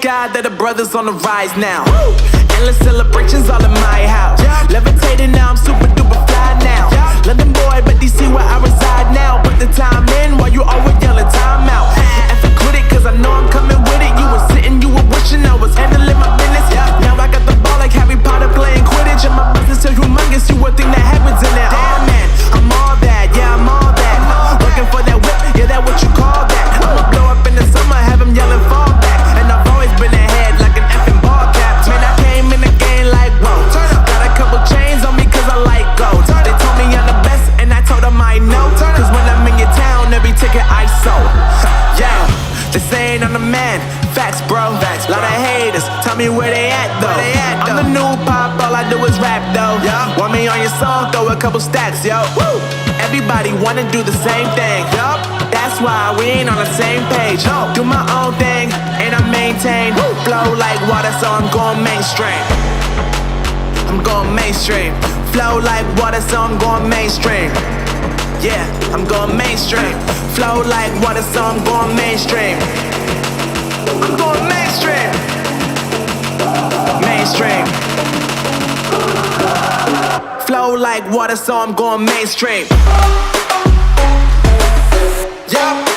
God that the brothers on the rise now. Endless celebrations all in my house. Levitating now, I'm super duper fly now. London boy, but DC where I reside now. Put the time in while you always yelling time out. And quit it, cause I know I'm coming with it. You were sitting, you were wishing I was handling my business. Now I got the ball like Harry Potter playing Quidditch. And my business so humongous, you would think that happens in it. Oh man, I'm all that, yeah, I'm all that. Looking for that whip, yeah, that what you call that. I'ma blow up in the summer, have him yelling fall back. And I've always been ahead like an effing ball cap. Man, I came in the game like, whoa. Got a couple chains on me cause I like gold. They told me I'm the best and I told them I know. Cause when I'm in your town, every ticket I sold. Yeah, they saying I'm the man. Facts, bro. Lot of haters, tell me where they at though. I'm the new pop, all I do is rap though. Want me on your song, throw a couple stacks, yo. Everybody wanna do the same thing. That's why we ain't on the same page. Do my own thing and I maintain. Flow like water, so I'm going mainstream. I'm going mainstream. Flow like water, so I'm going mainstream. Yeah, I'm going mainstream. Flow like water, so I'm going mainstream. I'm going mainstream. Mainstream. Flow like water, so I'm going mainstream. Yeah.